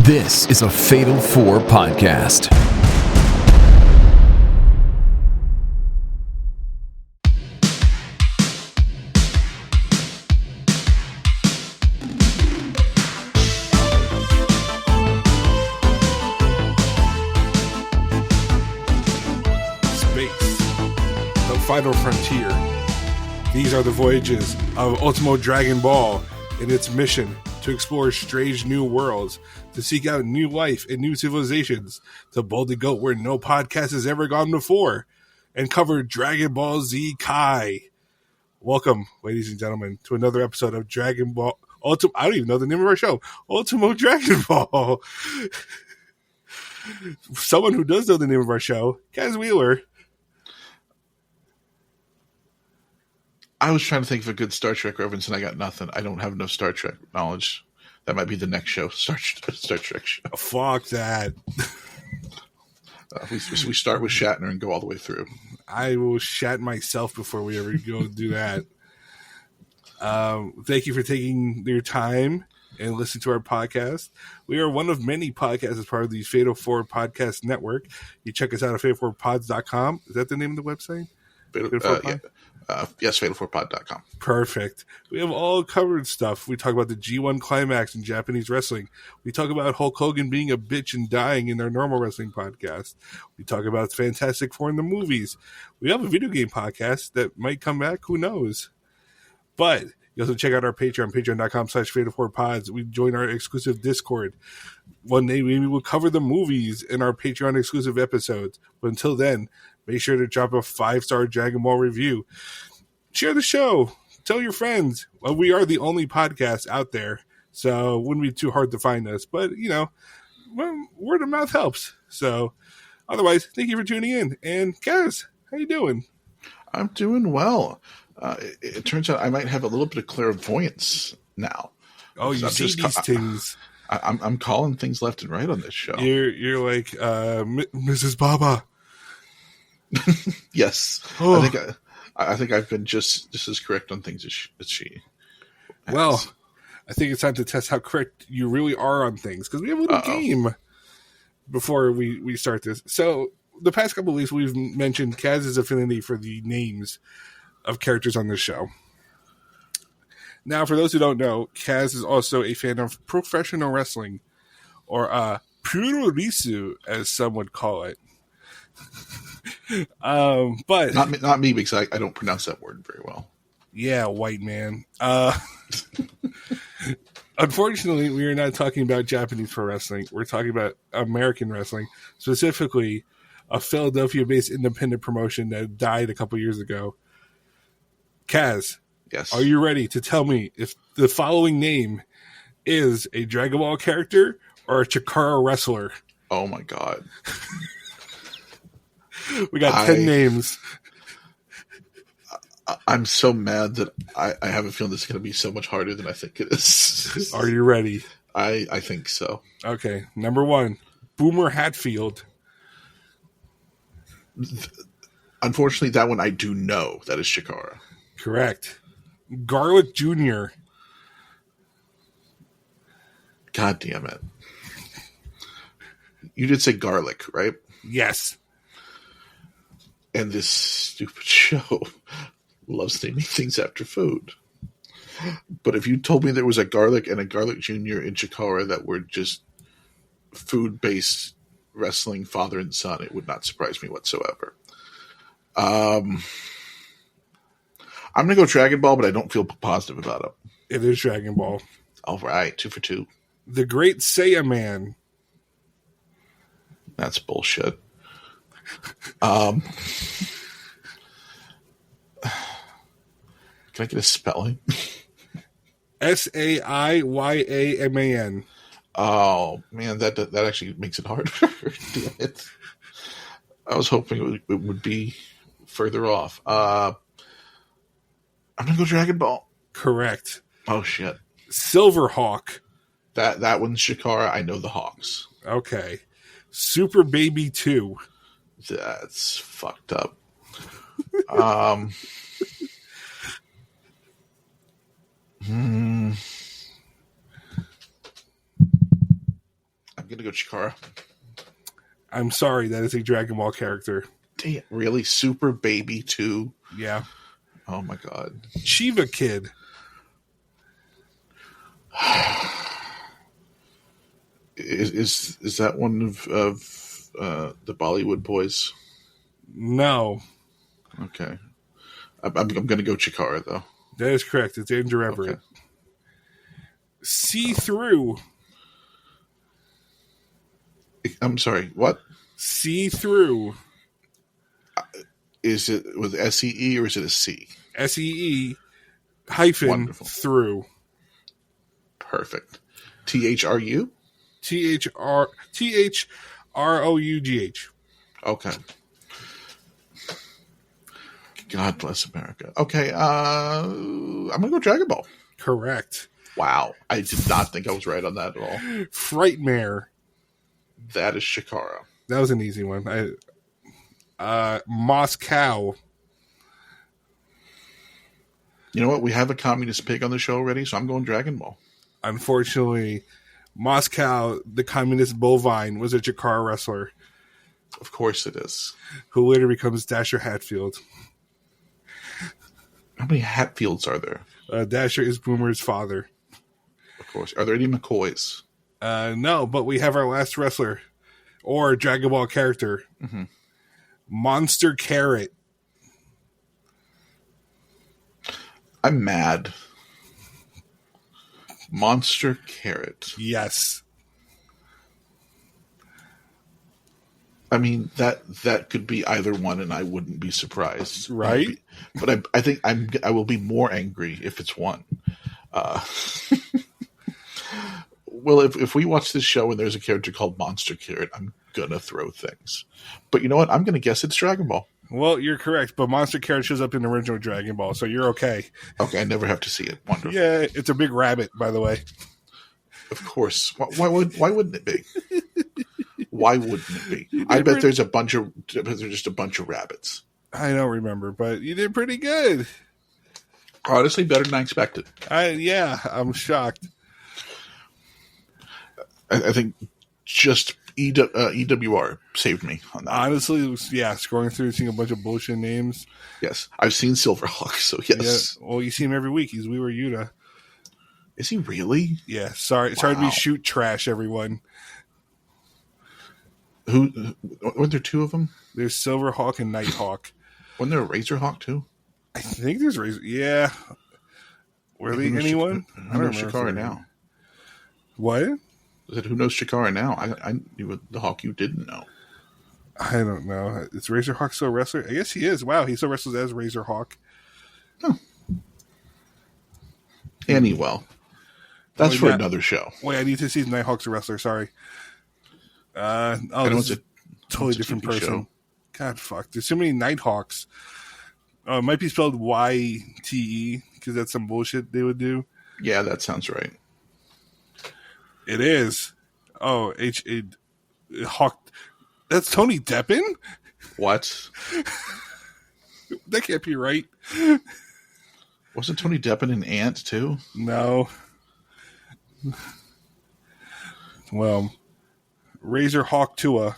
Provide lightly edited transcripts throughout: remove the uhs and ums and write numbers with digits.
This is a Fatal 4 podcast. Space, the final frontier. These are the voyages of Ultimo Dragon Ball and its mission to explore strange new worlds, to seek out new life and new civilizations, to boldly go where no podcast has ever gone before, and cover Dragon Ball Z Kai. Welcome, ladies and gentlemen, to another episode of Dragon Ball Ultimo. I don't even know the name of our show. Ultimo Dragon Ball. Someone who does know the name of our show, Kaz Wheeler. I was trying to think of a good Star Trek reference, and I got nothing. I don't have enough Star Trek knowledge. That might be the next show, Star Trek show. Fuck that. We start with Shatner and go all the way through. I will shat myself before we ever go do that. Thank you for taking your time and listening to our podcast. We are one of many podcasts as part of the Fatal 4 Podcast Network. You check us out at fatal4pods.com. Is that the name of the website? Yes, fatal4pod.com. Perfect. We have all covered stuff. We talk about the G1 climax in Japanese wrestling. We talk about Hulk Hogan being a bitch and dying in our normal wrestling podcast. We talk about Fantastic Four in the movies. We have a video game podcast that might come back. Who knows? But you also check out our Patreon, patreon.com/fatal4pods. We join our exclusive Discord. One day maybe we'll cover the movies in our Patreon exclusive episodes. But until then, make sure to drop a 5-star Dragon Ball review. Share the show. Tell your friends. Well, we are the only podcast out there, so it wouldn't be too hard to find us. But, you know, word of mouth helps. So, otherwise, thank you for tuning in. And, Kaz, how you doing? I'm doing well. It turns out I might have a little bit of clairvoyance now. Oh, you see these things. I'm calling things left and right on this show. You're like Mrs. Baba. Yes. Oh. I think I've been just as correct on things as she has. Well, I think it's time to test how correct you really are on things, because we have a little game before we start this. So the past couple of weeks we've mentioned Kaz's affinity for the names of characters on this show. Now, for those who don't know, Kaz is also a fan of professional wrestling, or Purorisu, as some would call it. But not me, because I don't pronounce that word very well. Yeah, white man. Unfortunately, we are not talking about Japanese pro wrestling. We're talking about American wrestling, specifically a Philadelphia-based independent promotion that died a couple years ago. Kaz, yes, are you ready to tell me if the following name is a Dragon Ball character or a Chikara wrestler? Oh my god. We got 10 names. I'm so mad that I have a feeling this is going to be so much harder than I think it is. Are you ready? I think so. Okay. Number 1, Boomer Hatfield. Unfortunately, that one I do know. That is Chikara. Correct. Garlic Jr. God damn it. You did say garlic, right? Yes. And this stupid show loves naming things after food. But if you told me there was a garlic and a garlic junior in Chikara that were just food-based wrestling father and son, it would not surprise me whatsoever. I'm going to go Dragon Ball, but I don't feel positive about it. It is Dragon Ball. All right, 2 for 2. The Great Saiyaman. That's bullshit. Can I get a spelling? Saiyaman. Oh man, that actually makes it harder. Damn it! I was hoping it would be further off. I'm gonna go Dragon Ball. Correct. Oh shit! Silverhawk. That one's Chikara. I know the Hawks. Okay. Super Baby 2. That's fucked up. I'm gonna go Chikara. I'm sorry, that is a Dragon Ball character. Damn, really? Super Baby 2? Yeah. Oh my god. Shiva Kid. Is that one of the Bollywood boys? No. Okay. I'm gonna go Chikara though. That is correct. It's Andrew Everett. Okay. See Through. I'm sorry, what? See Through. Is it with SEE or is it a C? SEE hyphen Wonderful. through. Perfect. THRU? THROUGH. Okay. God bless America. Okay, I'm gonna go Dragon Ball. Correct. Wow. I did not think I was right on that at all. Frightmare. That is Chikara. That was an easy one. Moscow. You know what? We have a communist pig on the show already, so I'm going Dragon Ball. Unfortunately, Moscow, the communist bovine, was a Chikara wrestler Of course it is. who later becomes Dasher Hatfield. How many Hatfields are there? Dasher is Boomer's father. Of course. Are there any McCoys? No, but we have our last wrestler or Dragon Ball character. Mm-hmm. Monster Carrot. I'm mad. Monster Carrot. Yes. I mean, that could be either one, and I wouldn't be surprised. Right? But I think I will be more angry if it's one. Well, if we watch this show and there's a character called Monster Carrot, I'm gonna throw things. But you know what? I'm gonna guess it's Dragon Ball. Well, you're correct, but Monster Carrot shows up in the original Dragon Ball, so you're okay. Okay, I never have to see it. Wonderful. Yeah, it's a big rabbit, by the way. Of course. Why wouldn't it be? Why wouldn't it be? I bet there's just a bunch of rabbits. I don't remember, but you did pretty good. Honestly, better than I expected. Yeah, I'm shocked. I think just EWR saved me on that. Honestly, scrolling through, seeing a bunch of bullshit names. Yes, I've seen Silverhawk, so yes. Yeah, well, you see him every week. He's We Were Yuta. Is he really? Yeah, sorry to be shoot trash, everyone. Weren't there two of them? There's Silverhawk and Nighthawk. Wasn't there a Razorhawk too? I think there's Razor. Yeah. Were they anyone? Who knows Chikara now? What? I said, who knows Chikara now? I knew the Hawk you didn't know. I don't know. Is Razorhawk still a wrestler? I guess he is. Wow, he still wrestles as Razorhawk. Oh. Anyway, that's for another show. Wait, I need to see Nighthawk's a wrestler. Sorry. It's a totally different TV person. show. God, fuck. There's so many Nighthawks. Oh, it might be spelled YTE because that's some bullshit they would do. Yeah, that sounds right. It is. Oh, Hawk. That's Tony Deppen? What? That can't be right. Wasn't Tony Deppen an ant too? No. Well, Razorhawk Tua.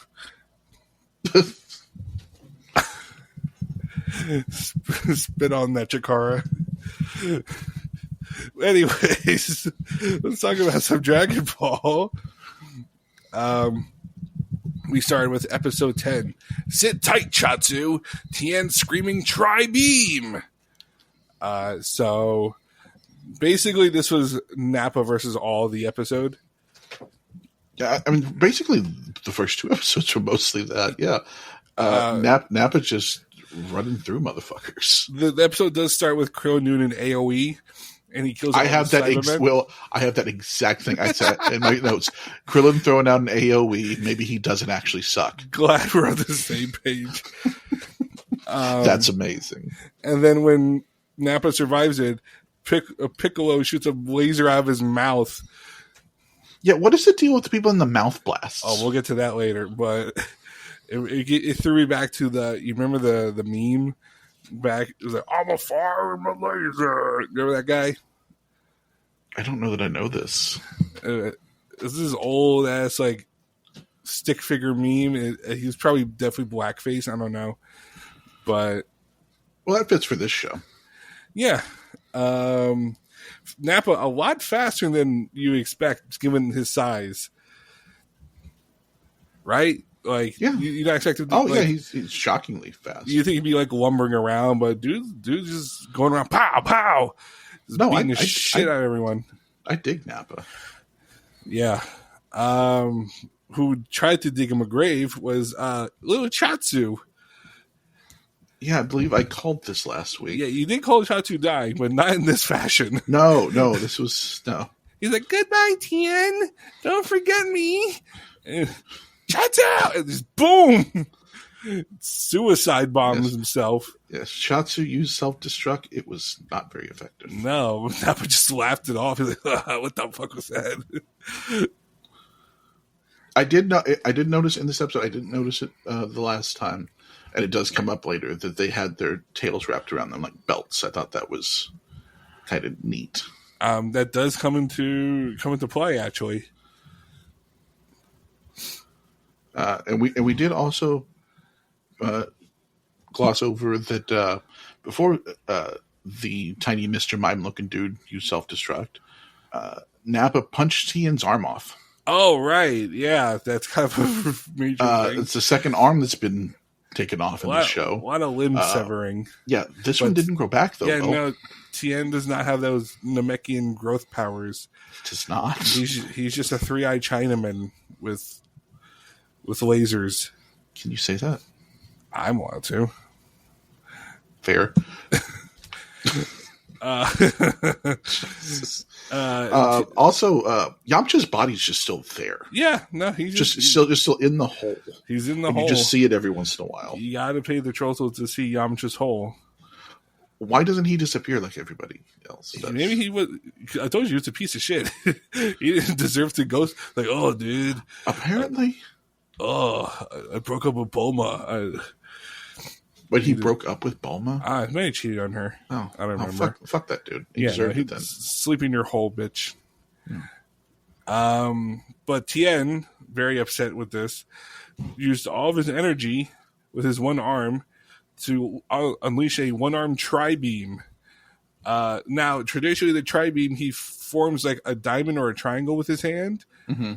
Spit on that, Chikara. Anyways, let's talk about some Dragon Ball. We started with episode 10. Sit tight, Chiaotzu. Tien screaming Tri-Beam. So basically this was Nappa versus all the episode. Yeah, I mean, basically the first two episodes were mostly that. Yeah, Nappa just running through motherfuckers. The episode does start with Krillin Noon and AOE, and he kills. I have that. I have that exact thing I said in my notes. Krillin throwing out an AOE. Maybe he doesn't actually suck. Glad we're on the same page. That's amazing. And then when Nappa survives it, Piccolo shoots a laser out of his mouth. Yeah, what is the deal with the people in the mouth blasts? Oh, we'll get to that later, but it threw me back to you remember the meme back? It was like, I'm a fire in my laser. Remember that guy? I don't know that I know this. This is old ass, like, stick figure meme. He's probably definitely blackface. I don't know, but Well, that fits for this show. yeah. Nappa a lot faster than you expect, given his size. Right? Like, Yeah. you're not expecting. Oh, like, yeah, he's shockingly fast. You think he'd be like lumbering around, but dude's just going around, pow, pow, just beating the shit out of everyone. I dig Nappa. Yeah. Who tried to dig him a grave was little Chiaotzu. Yeah, I believe I called this last week. Yeah, you did call Chiaotzu dying, but not in this fashion. No, this was no. He's like, goodbye, Tien. Don't forget me. Chiaotzu! And just boom! Suicide bombs himself. Yes, Chiaotzu used self-destruct. It was not very effective. No, Nappa just laughed it off. He's like, what the fuck was that? I did notice in this episode. I didn't notice it the last time, and it does come up later that they had their tails wrapped around them like belts. I thought that was kind of neat. That does come into play, actually. And we did also gloss over that before the tiny Mr. Mime looking dude used self-destruct, Nappa punched Tien's arm off. Oh, right. Yeah, that's kind of a major thing. It's the second arm that's been taken off in the show. A lot of limb severing. Yeah, this one didn't grow back, though. Yeah, no, Tien does not have those Namekian growth powers. It does not. He's just a three-eyed Chinaman with lasers. Can you say that? I want to. Fair. Also, Yamcha's body's just still there. Yeah, no, he's still in the hole. He's in the hole. You just see it every once in a while. You got to pay the troll to see Yamcha's hole. Why doesn't he disappear like everybody else does? Maybe he was. I told you he was a piece of shit. He didn't deserve to go. Like, oh, dude. Apparently. I broke up with Bulma. But he broke up with Bulma? I may have cheated on her. Oh, I don't remember. Fuck that dude. He deserved it then. Sleep in your hole, bitch. But Tien, very upset with this, used all of his energy with his one arm to unleash a one-arm tri-beam. Now, traditionally, the tri-beam, he forms like a diamond or a triangle with his hand. Mm-hmm.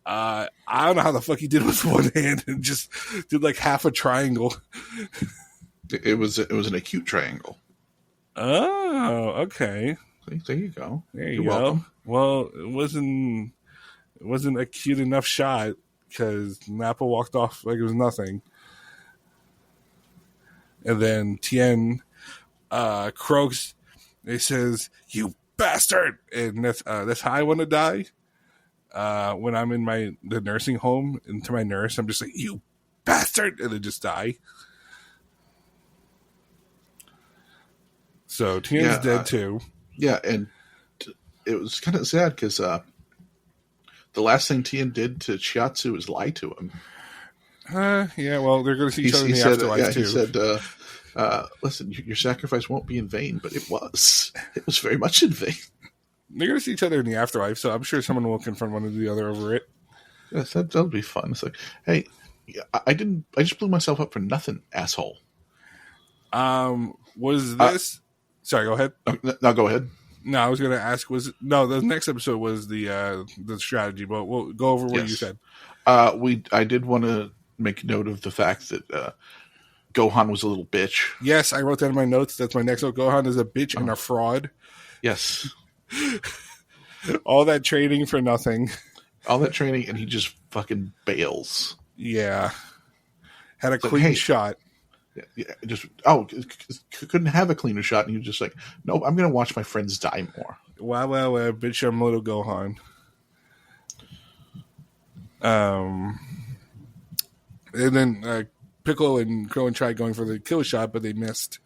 I don't know how the fuck he did it with one hand and just did like half a triangle. It was an acute triangle. Oh, okay. There you go. You're welcome. Well, it wasn't a cute enough shot because Nappa walked off like it was nothing. And then Tien croaks. He says, "You bastard!" And that's how I want to die. When I'm in the nursing home, and to my nurse, I'm just like, "You bastard!" and then just die. So Tien's dead too. Yeah, and it was kind of sad because the last thing Tien did to Chiaotzu was lie to him. Yeah, well, they're going to see each other in the afterlife too. He said, "Listen, your sacrifice won't be in vain," but it was. It was very much in vain. They're going to see each other in the afterlife, so I'm sure someone will confront one or the other over it. Yes, that'll be fun. It's like, hey, I just blew myself up for nothing, asshole. Was this? Sorry, go ahead. No, go ahead. No, I was going to ask. The next episode was the strategy, but we'll go over what you said. I did want to make note of the fact that Gohan was a little bitch. Yes, I wrote that in my notes. That's my next note. Gohan is a bitch and a fraud. Yes. All that training for nothing. All that training, and he just fucking bails. Yeah. Had a clean shot. Yeah, couldn't have a cleaner shot, and he was just like, "Nope, I'm going to watch my friends die more." Wow, bitch, I'm little Gohan. And then Piccolo and Krillin tried going for the kill shot, but they missed.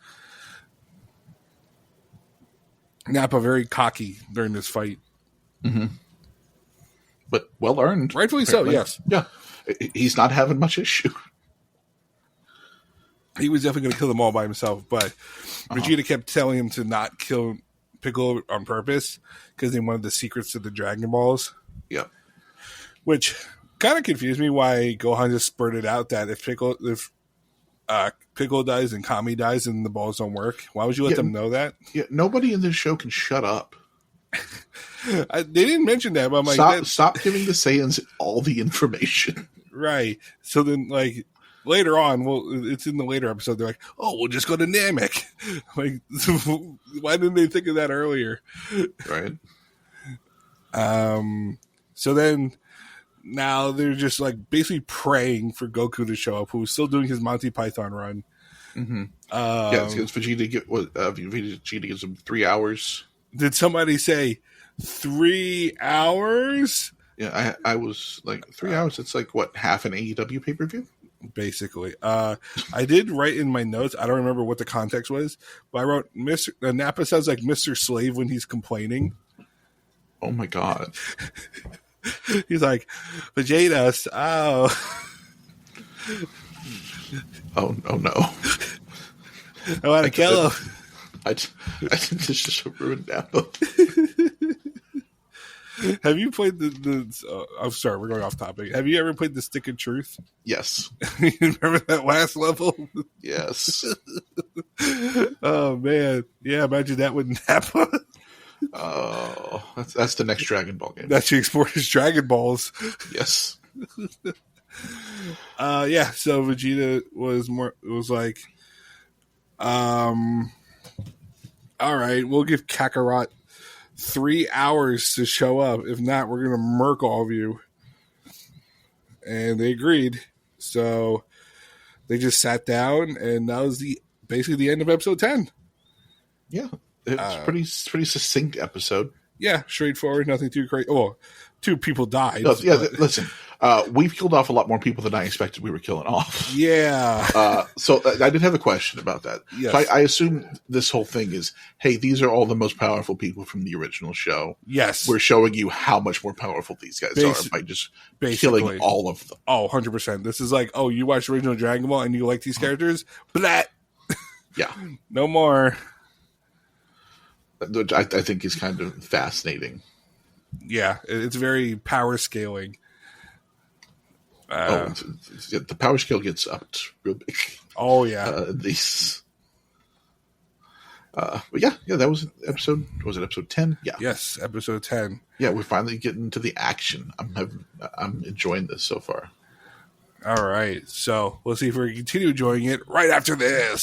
Nappa very cocky during this fight. Mm-hmm. But well earned. Rightfully so, yes. Yeah. He's not having much issue. He was definitely going to kill them all by himself, but Vegeta kept telling him to not kill Piccolo on purpose because they wanted the secrets to the Dragon Balls. Yeah. Which kind of confused me why Gohan just spurted out that if Piccolo dies and Kami dies and the balls don't work. Why would you let them know that? Yeah, nobody in this show can shut up. They didn't mention that, but I'm like, stop giving the Saiyans all the information. Right. So then, like, later on, it's in the later episode, they're like, oh, we'll just go to Namek. Like, why didn't they think of that earlier? Right. So then, now they're just, like, basically praying for Goku to show up, who's still doing his Monty Python run. Mm-hmm. It's Vegeta gives him 3 hours. Did somebody say 3 hours? Yeah, I was like 3 hours. It's like what, half an AEW pay-per-view? Basically. I did write in my notes. I don't remember what the context was, but I wrote Nappa sounds like Mr. Slave when he's complaining. Oh my god. He's like, Vegeta, Oh no. I want to kill him. I think this just ruined Nappa. Have you played I'm sorry, we're going off topic. Have you ever played the Stick of Truth? Yes. You remember that last level? Yes. Oh man. Yeah, imagine that with Nappa. Oh, that's the next Dragon Ball game. That she explored his Dragon Balls. Yes. Yeah, so Vegeta was like, all right, we'll give Kakarot 3 hours to show up. If not, we're gonna murk all of you. And they agreed. So they just sat down, and that was basically the end of episode 10. Yeah, it's pretty succinct episode. Yeah, straightforward, nothing too crazy. Well, 2 people died. No, yeah, listen, we've killed off a lot more people than I expected we were killing off. Yeah. So I did have a question about that. Yes. So I assume this whole thing is, hey, these are all the most powerful people from the original show. Yes. We're showing you how much more powerful these guys are by just killing all of them. Oh, 100%. This is like, oh, you watched original Dragon Ball and you like these characters? Blah. Yeah. No more. Which I think is kind of fascinating. Yeah, it's very power scaling. The power scale gets upped real big. Oh yeah, these. But yeah, that was episode. Was it episode 10? Yeah. Yes, episode 10. Yeah, we're finally getting to the action. I'm enjoying this so far. All right, so we'll see if we continue enjoying it right after this.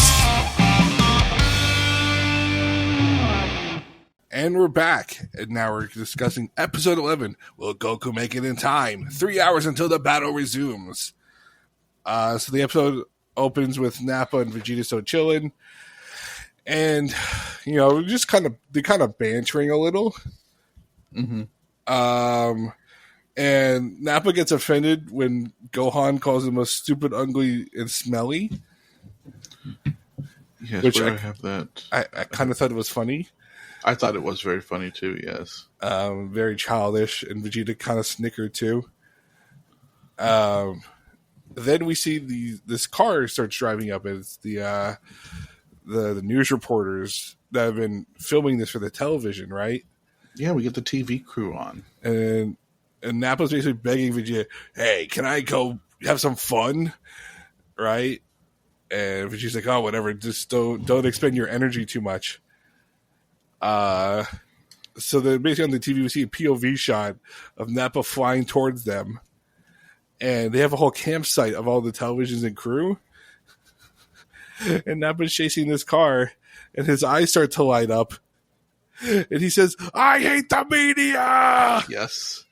And we're back, and now we're discussing episode 11. Will Goku make it in time? 3 hours until the battle resumes. So the episode opens with Nappa and Vegeta still chilling, and just they're kind of bantering a little. Mm-hmm. And Nappa gets offended when Gohan calls him a stupid, ugly, and smelly. Yes, which I have that. I kind of thought it was funny. I thought it was very funny too, yes. Very childish, and Vegeta kind of snickered too. Then we see this car starts driving up. It's the news reporters that have been filming this for the television, right? Yeah, we get the TV crew on. And Nappa's basically begging Vegeta, hey, can I go have some fun? Right? And Vegeta's like, oh, whatever, just don't expend your energy too much. So then basically on the TV we see a POV shot of Nappa flying towards them, and they have a whole campsite of all the televisions and crew, and Nappa's chasing this car, and his eyes start to light up, and he says, I hate the media! Yes.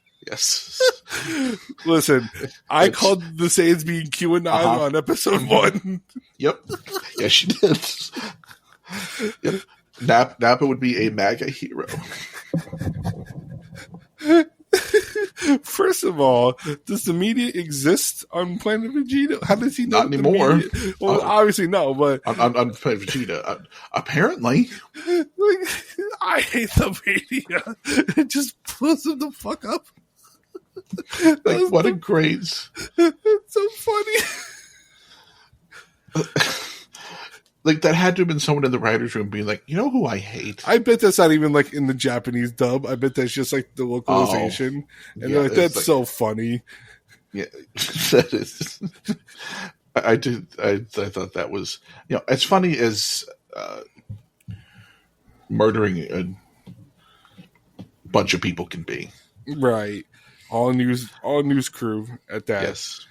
Listen, I called the Saiyans being QAnon on episode 1. Yep. Yes, you did. Yep. Nappa would be a MAGA hero. First of all, does the media exist on Planet Vegeta? How does he know? Not anymore. Well, obviously no, but on Planet Vegeta, apparently. Like, I hate the media. It just blows him the fuck up. Like, what a great. It's so funny. Like, that had to have been someone in the writer's room being like, you know who I hate? I bet that's not even, like, in the Japanese dub. I bet that's just, like, the localization. And they're like, that's like, so funny. Yeah, that is. I did. I thought that was, as funny as murdering a bunch of people can be. Right. All news crew at that. Yes.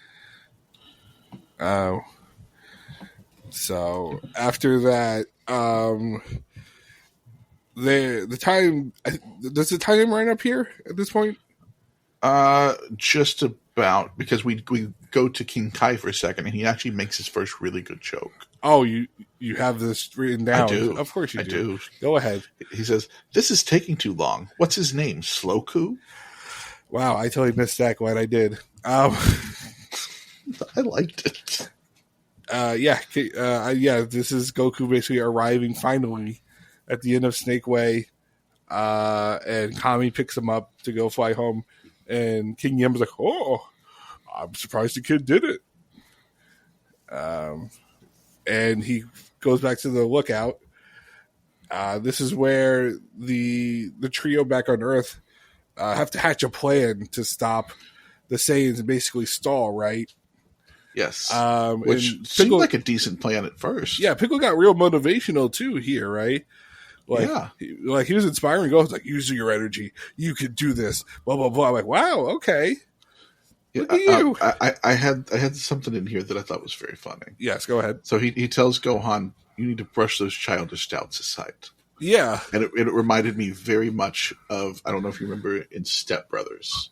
So after that, the time does the time line up here at this point? Just about, because we go to King Kai for a second, and he actually makes his first really good joke. Oh, you have this written down? I do. Of course you I do. do. Go ahead. He says, "This is taking too long. What's his name? Sloku?" Wow, I totally missed that. Glad I did. I liked it. This is Goku basically arriving finally at the end of Snake Way, and Kami picks him up to go fly home, and King Yem's like, "Oh, I'm surprised the kid did it." And he goes back to the lookout. This is where the trio back on Earth have to hatch a plan to stop the Saiyans and basically stall, right? Yes. Which seemed like a decent plan at first. Yeah, Piccolo got real motivational too here, right? He was inspiring. Goes like, use your energy. You can do this. Blah blah blah. I'm like, wow, okay. Look at you. I had something in here that I thought was very funny. Yes, go ahead. So he tells Gohan, "You need to brush those childish doubts aside." Yeah, and it reminded me very much of, I don't know if you remember in Step Brothers,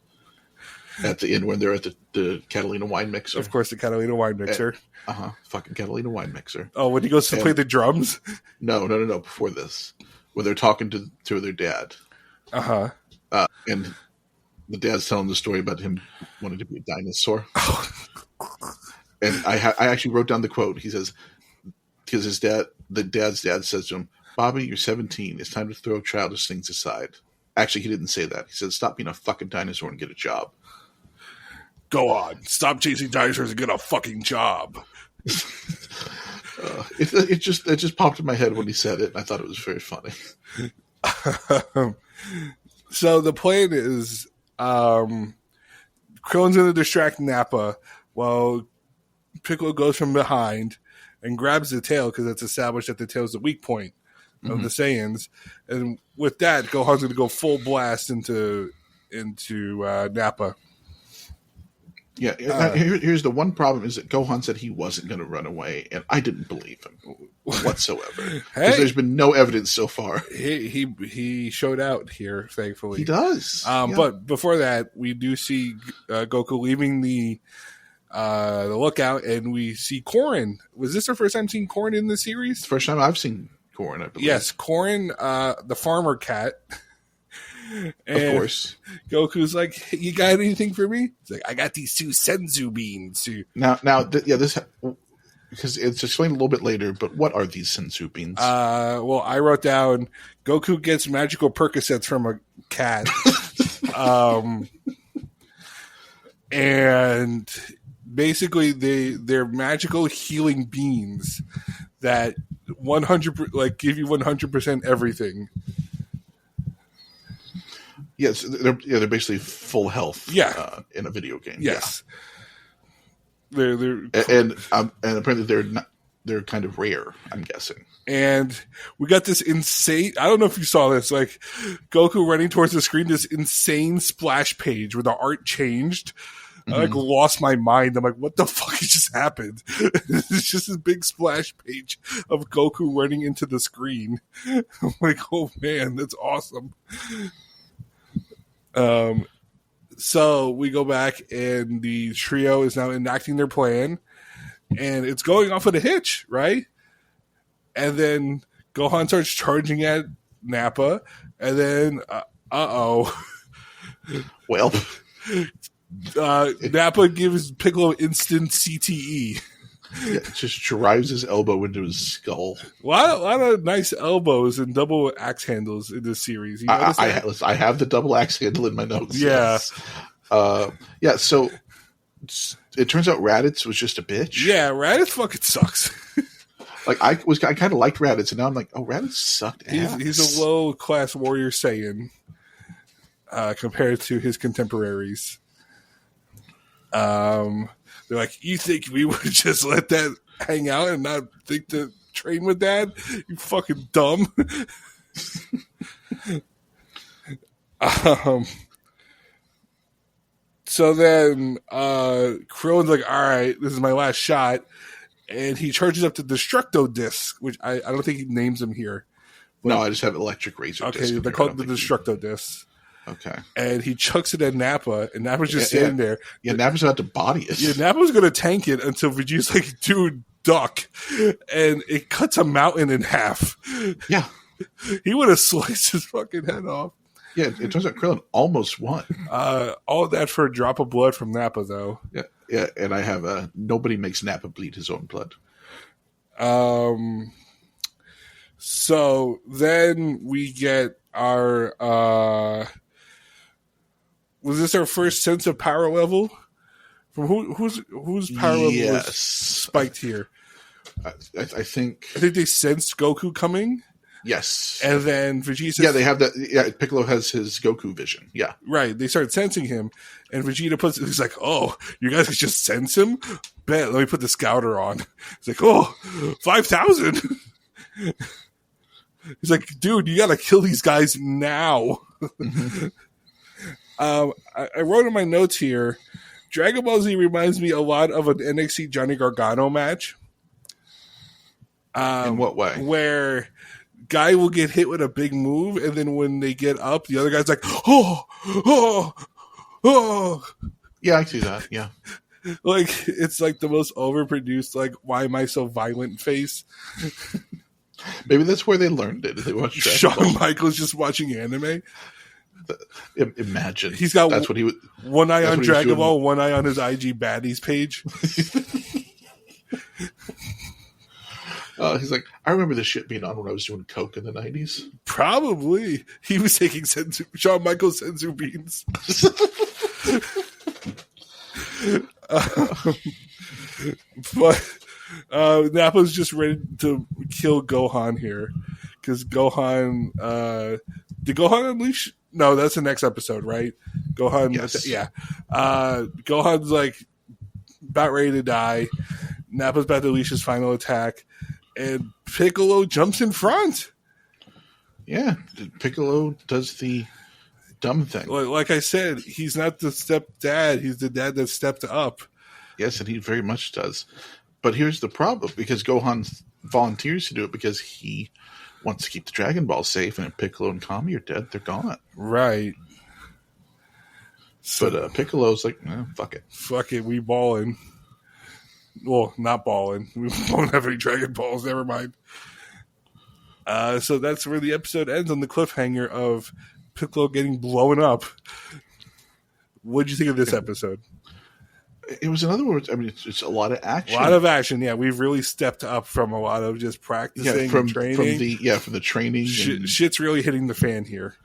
at the end when they're at the Catalina wine mixer. Of course, the Catalina wine mixer. Fucking Catalina wine mixer. Oh, when he goes to play the drums? No. Before this, when they're talking to their dad. And the dad's telling the story about him wanting to be a dinosaur. And I actually wrote down the quote. He says, because the dad's dad says to him, "Bobby, you're 17. It's time to throw childish things aside." Actually, he didn't say that. He said, "Stop being a fucking dinosaur and get a job." Go on. Stop chasing dinosaurs and get a fucking job. It just popped in my head when he said it, and I thought it was very funny. So the plan is Krillin's going to distract Nappa while Piccolo goes from behind and grabs the tail, because it's established that the tail is the weak point of the Saiyans. And with that, Gohan's going to go full blast into Nappa. Yeah, here's the one problem, is that Gohan said he wasn't going to run away, and I didn't believe him whatsoever. Because there's been no evidence so far. He showed out here, thankfully. He does. But before that, we do see Goku leaving the lookout, and we see Korin. Was this our first time seeing Korin in the series? First time I've seen Korin, I believe. Yes, Korin, the farmer cat. And of course. Goku's like, "Hey, you got anything for me?" He's like, "I got these 2 senzu beans." This, because it's explained a little bit later, but what are these senzu beans? Well, I wrote down, Goku gets magical Percocets from a cat. And basically they're magical healing beans that 100 give you 100% everything. Yes, they're basically full health. Yeah. In a video game. Yes, yeah. And apparently they're kind of rare, I'm guessing. And we got this insane, I don't know if you saw this, like Goku running towards the screen, this insane splash page where the art changed. I lost my mind. I'm like, what the fuck just happened? It's just this big splash page of Goku running into the screen. I'm like, oh man, that's awesome. So we go back, and the trio is now enacting their plan, and it's going off of a hitch, right? And then Gohan starts charging at Nappa, and then well, Nappa gives Piccolo instant CTE. Yeah, just drives his elbow into his skull. A lot of nice elbows and double axe handles in this series. You notice that? I have the double axe handle in my notes. Yeah. Yes. So it turns out Raditz was just a bitch. Yeah, Raditz fucking sucks. Like I kind of liked Raditz, and now I'm like, oh, Raditz sucked ass. He's a low class warrior Saiyan compared to his contemporaries. They're like, you think we would just let that hang out and not think to train with Dad? You fucking dumb. So then Krillin's like, all right, this is my last shot. And he charges up the Destructo disc, which I don't think he names them here. But, no, I just have electric razor disc. Okay, they're called the Destructo disc. Okay. And he chucks it at Nappa, and Nappa's just sitting there. Yeah, Nappa's about to body it. Yeah, Nappa's going to tank it until Vegeta's like, dude, duck. And it cuts a mountain in half. Yeah. He would have sliced his fucking head off. Yeah, it turns out Krillin almost won. All of that for a drop of blood from Nappa, though. Yeah, and I have nobody makes Nappa bleed his own blood. So then we get our was this our first sense of power level? From whose power level was spiked here? I think they sensed Goku coming. Yes. And then Vegeta says, yeah, they have that. Yeah, Piccolo has his Goku vision. Yeah. Right. They start sensing him. And Vegeta he's like, oh, you guys can just sense him? Bet, let me put the scouter on. He's like, oh, 5,000. He's like, dude, you got to kill these guys now. I wrote in my notes here, Dragon Ball Z reminds me a lot of an NXT Johnny Gargano match. In what way? Where guy will get hit with a big move, and then when they get up, the other guy's like, oh. Yeah, I see that. Yeah. Like, it's like the most overproduced, like, why am I so violent face? Maybe that's where they learned it. They watched Shawn Michaels just watching anime. Imagine. He's got that's what he would, one eye on Dragon Ball, one eye on his IG baddies page. He's like, I remember this shit being on when I was doing coke in the 90s. Probably. He was taking Shawn Michaels senzu beans. But Nappa's just ready to kill Gohan here. Because Gohan... did Gohan unleash... No, that's the next episode, right? Gohan... Yes. Yeah. Gohan's like about ready to die. Nappa's about to unleash his final attack. And Piccolo jumps in front. Yeah, Piccolo does the dumb thing. Like I said, he's not the stepdad. He's the dad that stepped up. Yes, and he very much does. But here's the problem, because Gohan volunteers to do it because he wants to keep the Dragon Ball safe, and if Piccolo and Kami are dead, they're gone. Right. But Piccolo's like, fuck it. Fuck it, we balling. Well, not balling. We won't have any Dragon Balls. Never mind. So that's where the episode ends, on the cliffhanger of Piccolo getting blown up. What did you think of this episode? It was, in other words, I mean, it's a lot of action. A lot of action, yeah. We've really stepped up from a lot of just practicing and training. From the training. Shit's really hitting the fan here.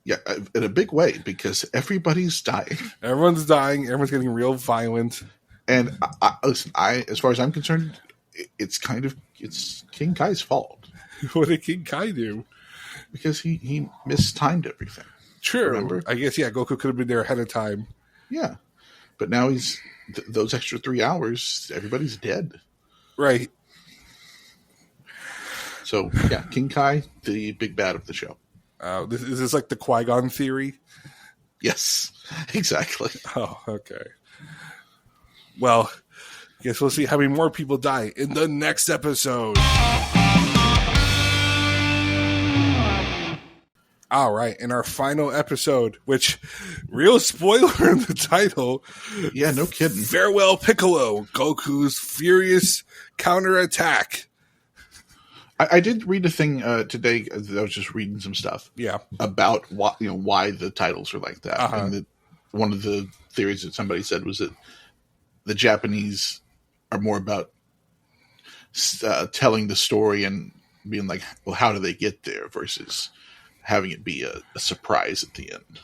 Yeah, in a big way, because everybody's dying. Everyone's dying. Everyone's getting real violent. And listen, as far as I'm concerned, it's King Kai's fault. What did King Kai do? Because he mistimed everything. True. Remember? I guess, yeah, Goku could have been there ahead of time. Yeah. But now he's those extra 3 hours, everybody's dead. Right. So, yeah, King Kai, the big bad of the show. Is this like the Qui-Gon theory? Yes, exactly. Oh, okay. Well, I guess we'll see how many more people die in the next episode. All right, in our final episode, which, real spoiler in the title. Yeah, no kidding. Farewell, Piccolo, Goku's furious counterattack. I did read a thing today. I was just reading some stuff. Yeah, about why the titles are like that. Uh-huh. And one of the theories that somebody said was that the Japanese are more about telling the story and being like, well, how do they get there, versus having it be a surprise at the end.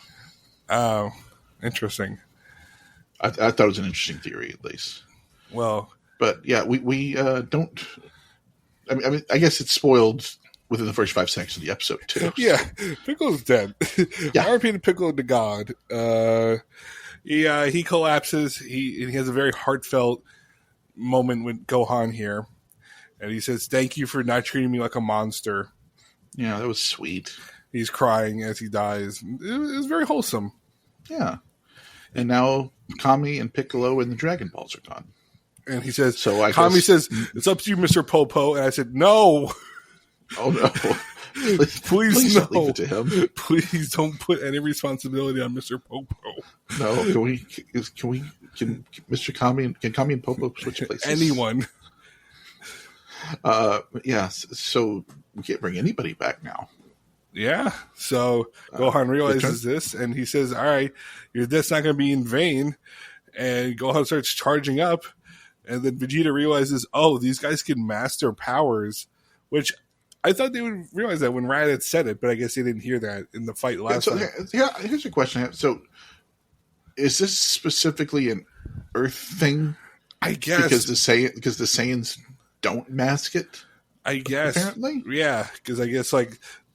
Oh, interesting. I thought it was an interesting theory, at least. Well, but yeah, we don't. I mean, I guess it's spoiled within the first 5 seconds of the episode too. Yeah, Piccolo's dead. Yeah. I repeated Piccolo to God. He collapses. He has a very heartfelt moment with Gohan here, and he says, "Thank you for not treating me like a monster." Yeah, that was sweet. He's crying as he dies. It was very wholesome. Yeah. And now Kami and Piccolo and the Dragon Balls are gone. And he says, so Kami says, "It's up to you, Mr. Popo." And I said, "No." Oh, no. Please no. Don't leave it to him. Please don't put any responsibility on Mr. Popo. No, can Mr. Kami, can Kami and Popo switch places? Anyone. Yes. So we can't bring anybody back now. Yeah. So Gohan realizes this, and he says, "All right, your death's not going to be in vain." And Gohan starts charging up, and then Vegeta realizes, "Oh, these guys can master powers," which I thought they would realize that when Riot had said it, but I guess they didn't hear that in the fight last time. Here's a question. So, is this specifically an Earth thing? I guess because the Saiyans don't mask it. I guess apparently, yeah. Because I guess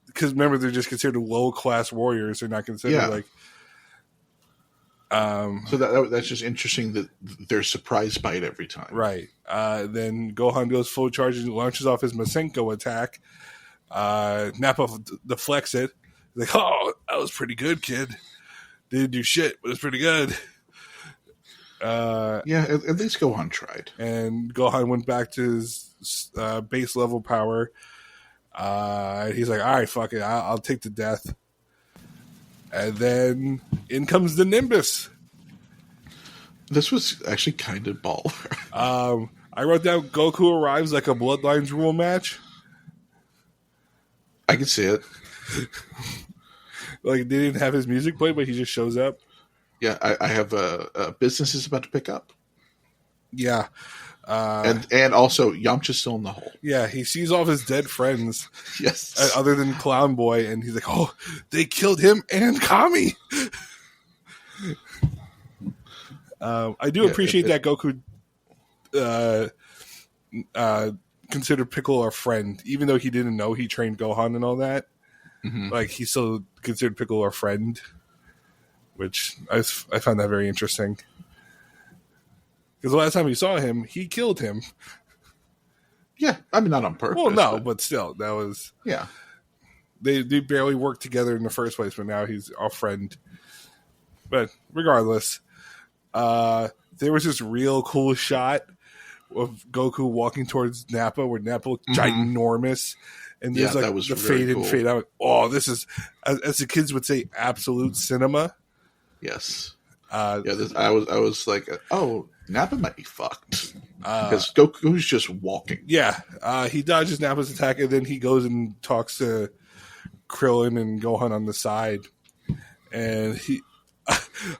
because remember they're just considered low class warriors. They're not considered So that's just interesting that they're surprised by it every time. Right. Then Gohan goes full charge and launches off his Masenko attack. Nappa deflects it. He's like, "Oh, that was pretty good, kid. Didn't do shit, but it's pretty good." At least Gohan tried. And Gohan went back to his base level power. He's like, "All right, fuck it. I'll take the death." And then in comes the Nimbus. This was actually kind of baller. I wrote down Goku arrives like a Bloodlines rule match. I can see it. They didn't have his music played, but he just shows up. Yeah, I have a business is about to pick up. Yeah. And also Yamcha's still in the hole. Yeah, he sees all of his dead friends. Yes. Other than Clown Boy, and he's like, "Oh, they killed him and Kami." I do appreciate that Goku considered Piccolo a friend, even though he didn't know he trained Gohan and all that. Mm-hmm. He still considered Piccolo a friend, which I found that very interesting. Because the last time we saw him, he killed him. Yeah, I mean, not on purpose. Well, no, but still, that was... Yeah. They barely worked together in the first place, but now he's a friend. But regardless, there was this real cool shot of Goku walking towards Nappa, where Nappa looked ginormous. And there's that was the very fade in, cool. fade out. Oh, this is, as the kids would say, absolute cinema. Yes. I was like, oh, Nappa might be fucked because Goku's just walking. Yeah, he dodges Nappa's attack, and then he goes and talks to Krillin and Gohan on the side. And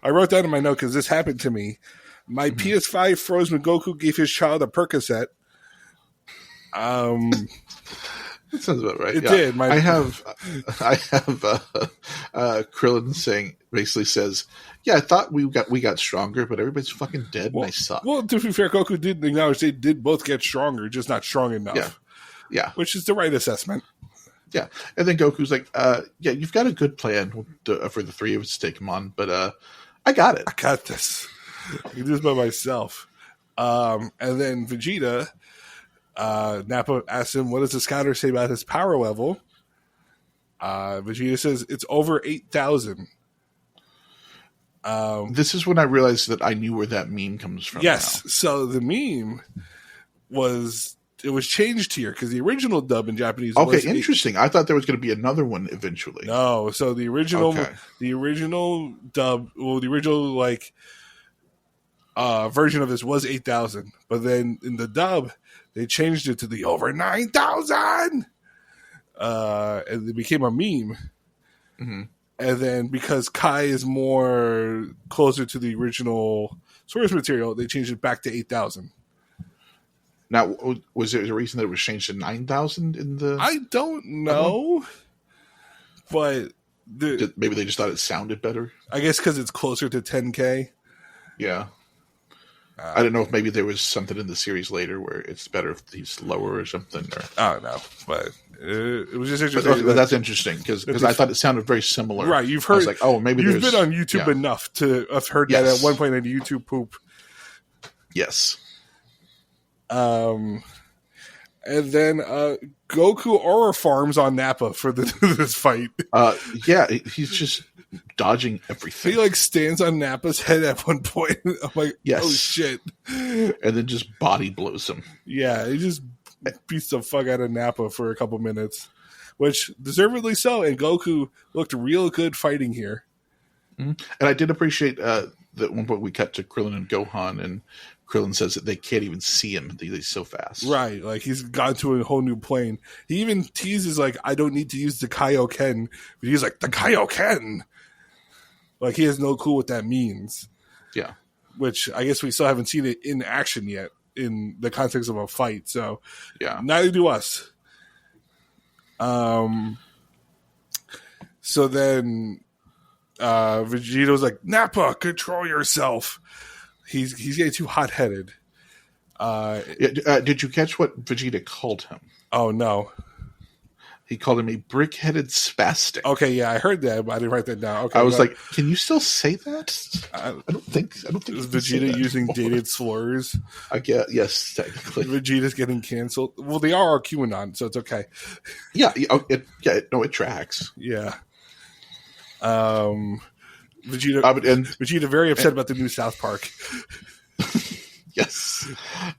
I wrote down in my note because this happened to me. My PS5 froze when Goku gave his child a Percocet. That sounds about right. It did. I have Krillin basically says, "Yeah, I thought we got stronger, but everybody's fucking dead and I suck." Well, to be fair, Goku did acknowledge they did both get stronger, just not strong enough. Yeah. Which is the right assessment. Yeah, and then Goku's like, "Yeah, you've got a good plan for the three of us to take him on, but I got it. I got this. I can do this by myself." And then Vegeta, Nappa asks him, "What does the scouter say about his power level?" Vegeta says it's over 8,000. This is when I realized that I knew where that meme comes from. Yes, now. So the meme was changed here because the original dub in Japanese. Okay, was interesting. I thought there was going to be another one eventually. No, so the original dub, well, the original version of this was 8,000, but then in the dub they changed it to the over 9,000, and it became a meme. Mm-hmm. And then because Kai is more closer to the original source material, they changed it back to 8,000. Now, was there a reason that it was changed to 9,000 in the? I don't know, but maybe they just thought it sounded better. I guess because it's closer to 10K. Yeah. I don't know if maybe there was something in the series later where it's better if he's lower or something. Or I don't know, but it was just interesting. But that's interesting because I thought it sounded very similar. Right, you've heard. I was like, oh, maybe you've been on YouTube enough to have heard that at one point in the YouTube poop. Yes. And then Goku aura farms on Nappa for this fight. Yeah, he's just dodging everything. He like stands on Nappa's head at one point. I'm like, yes. Oh shit! And then just body blows him. Yeah, he just beats the fuck out of Nappa for a couple minutes, which deservedly so. And Goku looked real good fighting here. Mm-hmm. And I did appreciate that one point we cut to Krillin and Gohan, and Krillin says that they can't even see him. He's so fast. Right, like he's gone to a whole new plane. He even teases like, I don't need to use the Kaioken. But he's like, the Kaioken! Like he has no clue what that means. Yeah. Which I guess we still haven't seen it in action yet in the context of a fight. So yeah, neither do us. So then Vegeto's like, Nappa, control yourself. He's getting too hot-headed. Did you catch what Vegeta called him? Oh, no. He called him a brick-headed spastic. Okay, yeah, I heard that, but I didn't write that down. Okay, I was like, can you still say that? I don't think. Is Vegeta using dated slurs? I guess yes, technically. Vegeta's getting canceled. Well, they are QAnon, so it's okay. Yeah, it tracks. Yeah. Vegeta very upset about the new South Park. Yes.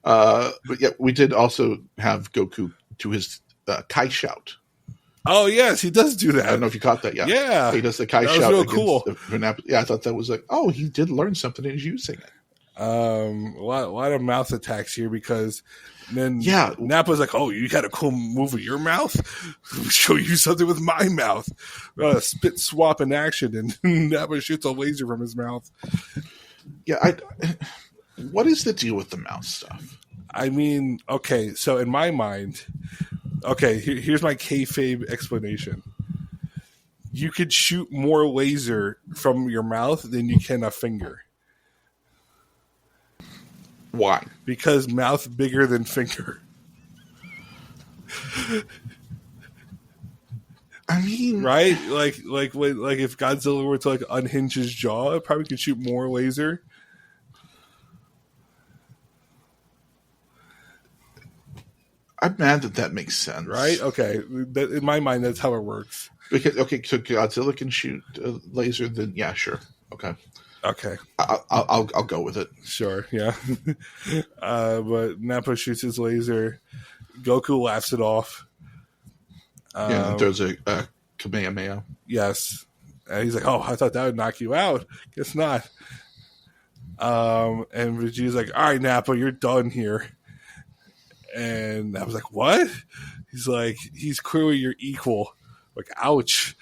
But yeah, we did also have Goku do his Kai shout. Oh, yes, he does do that. I don't know if you caught that yet. Yeah. He does the Kai shout. That was real cool. Yeah, I thought that was like, oh, he did learn something and he's using it. A lot of mouth attacks here because then Nappa's like, oh, you got a cool move with your mouth? Let me show you something with my mouth. Spit swap in action, and Nappa shoots a laser from his mouth. Yeah, what is the deal with the mouth stuff? I mean, okay, so in my mind, here's my kayfabe explanation. You could shoot more laser from your mouth than you can a finger. Why? Because mouth bigger than finger. I mean, right? Like if Godzilla were to like unhinge his jaw, it probably could shoot more laser. I'm mad that makes sense. Right? Okay. In my mind, that's how it works. Because so Godzilla can shoot a laser, then yeah, sure. Okay. I'll go with it. Sure, yeah. But Nappa shoots his laser. Goku laughs it off. And throws a Kamehameha. Yes. And he's like, oh, I thought that would knock you out. Guess not. And Vegeta's like, all right, Nappa, you're done here. And I was like, what? He's like, he's clearly your equal. Like, ouch.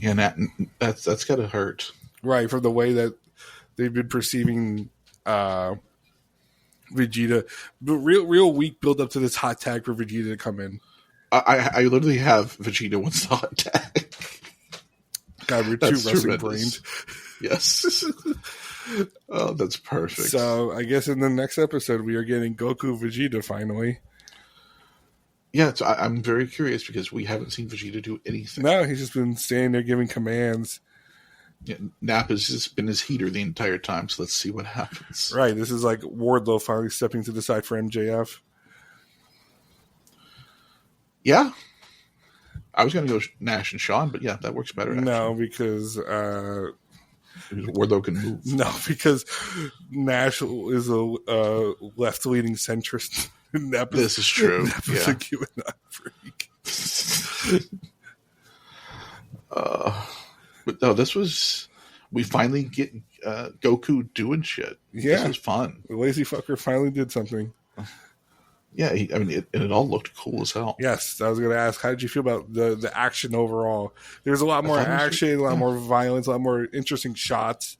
Yeah, that's gotta hurt. Right, from the way that they've been perceiving Vegeta. But real weak build up to this hot tag for Vegeta to come in. I literally have Vegeta wants the hot tag. God, we're too wrestling brained. Yes. Oh, that's perfect. So I guess in the next episode we are getting Goku Vegeta finally. Yeah, so I'm very curious because we haven't seen Vegeta do anything. No, he's just been standing there giving commands. Yeah, Nappa's just been his heater the entire time, so let's see what happens. Right, this is like Wardlow finally stepping to the side for MJF. Yeah. I was going to go Nash and Shawn, but yeah, that works better. Actually. No, because Wardlow can move. No, because Nash is a left-leaning centrist. This is true. Nappa's a QAnon freak. But no, we finally get Goku doing shit. Yeah. This was fun. The lazy fucker finally did something. Yeah, it all looked cool as hell. Yes, I was going to ask, how did you feel about the action overall? There's a lot more action, a lot more violence, a lot more interesting shots.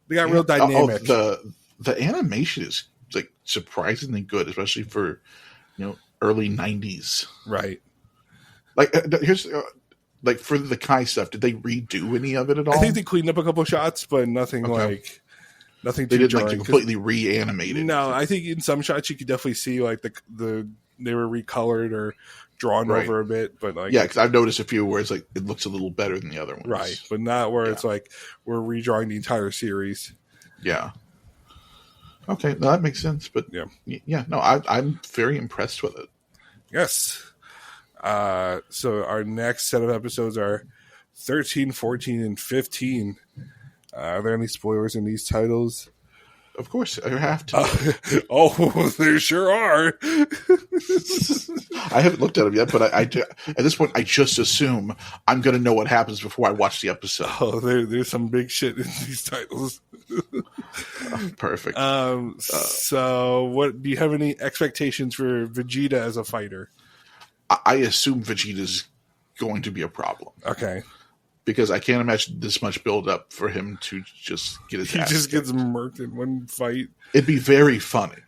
They got real dynamic. The animation is like surprisingly good, especially for early 90s. Right. Like here's like for the Kai stuff, did they redo any of it at all? I think they cleaned up a couple shots, but nothing like Nothing They too didn't like jarring. completely reanimate it. No, I think in some shots you could definitely see like the they were recolored or drawn Right. over a bit, but like Yeah, because I've noticed a few where it's like it looks a little better than the other ones. right, but not where it's like we're redrawing the entire series. Yeah. Okay, no, that makes sense. But yeah, no, I'm very impressed with it. Yes. So our next set of episodes are 13, 14, and 15. Are there any spoilers in these titles? Of course, I have to. Oh, there sure are. I haven't looked at them yet, but I at this point, I just assume I'm going to know what happens before I watch the episode. Oh, there's some big shit in these titles. Perfect. So, what do you have any expectations for Vegeta as a fighter? I assume Vegeta's going to be a problem. Okay. Because I can't imagine this much build up for him to just get his ass Just kicked. gets murked in one fight. It'd be very funny.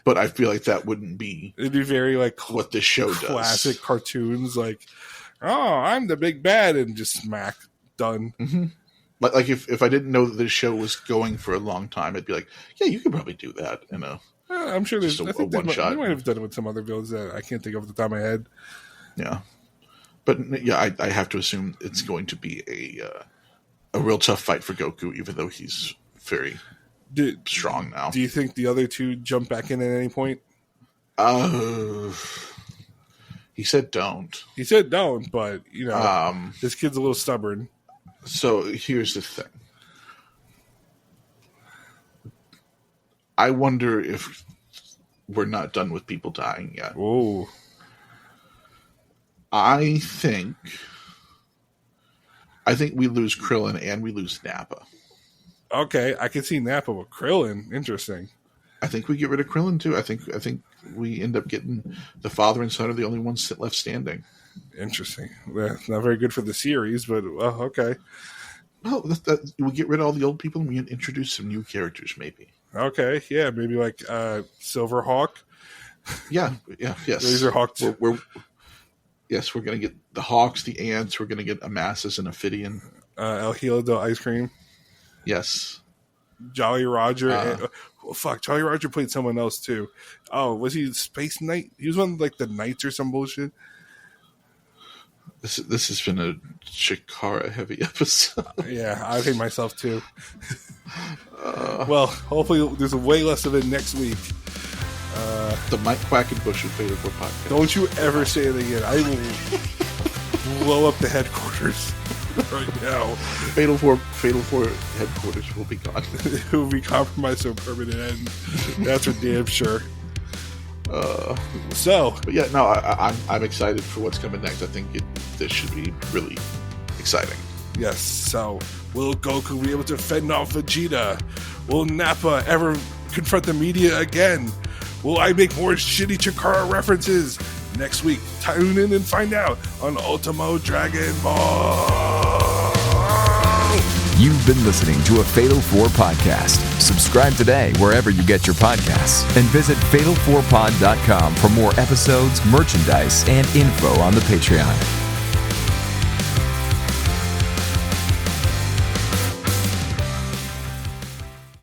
But I feel like that wouldn't be It'd be very like what this show classic does. cartoons, like, oh, I'm the big bad, and just smack, done. Mm-hmm. Like if I didn't know that this show was going for a long time, I'd be like, yeah, you could probably do that. I'm sure there's. I think one they shot. might have done it with some other builds that I can't think of at the top of my head. Yeah. But yeah, I have to assume it's going to be a real tough fight for Goku, even though he's very strong now. Do you think the other two jump back in at any point? He said don't. He said don't, but this kid's a little stubborn. So here's the thing. I wonder if we're not done with people dying yet. Whoa. I think we lose Krillin and we lose Nappa. Okay, I can see Nappa with Krillin. Interesting. I think we get rid of Krillin too. I think we end up getting the father and son are the only ones left standing. Interesting. That's not very good for the series, but well, okay. Well, we get rid of all the old people and we introduce some new characters, maybe. Okay, yeah, maybe like Silverhawk. Yeah, yes. Razorhawk. Yes, we're going to get the Hawks, the Ants. We're going to get Amasis and Ophidian. El Helado ice cream. Yes. Jolly Roger. Jolly Roger played someone else too. Oh, was he Space Knight? He was one of like the Knights or some bullshit. This has been a Chikara heavy episode. Yeah, I think myself too. Well, hopefully there's way less of it next week. The Mike Quackenbush of Fatal 4 podcast. Don't you ever say it again. I will blow up the headquarters right now. Fatal 4 headquarters will be gone. It will be compromised to a permanent end. That's for damn sure. But yeah, no, I'm excited for what's coming next. I think this should be really exciting. Yes, so will Goku be able to fend off Vegeta? Will Nappa ever confront the media again? Will I make more shitty Chikara references? Next week, tune in and find out on Ultimo Dragon Ball. You've been listening to a Fatal 4 podcast. Subscribe today wherever you get your podcasts and visit fatal4pod.com for more episodes, merchandise, and info on the Patreon.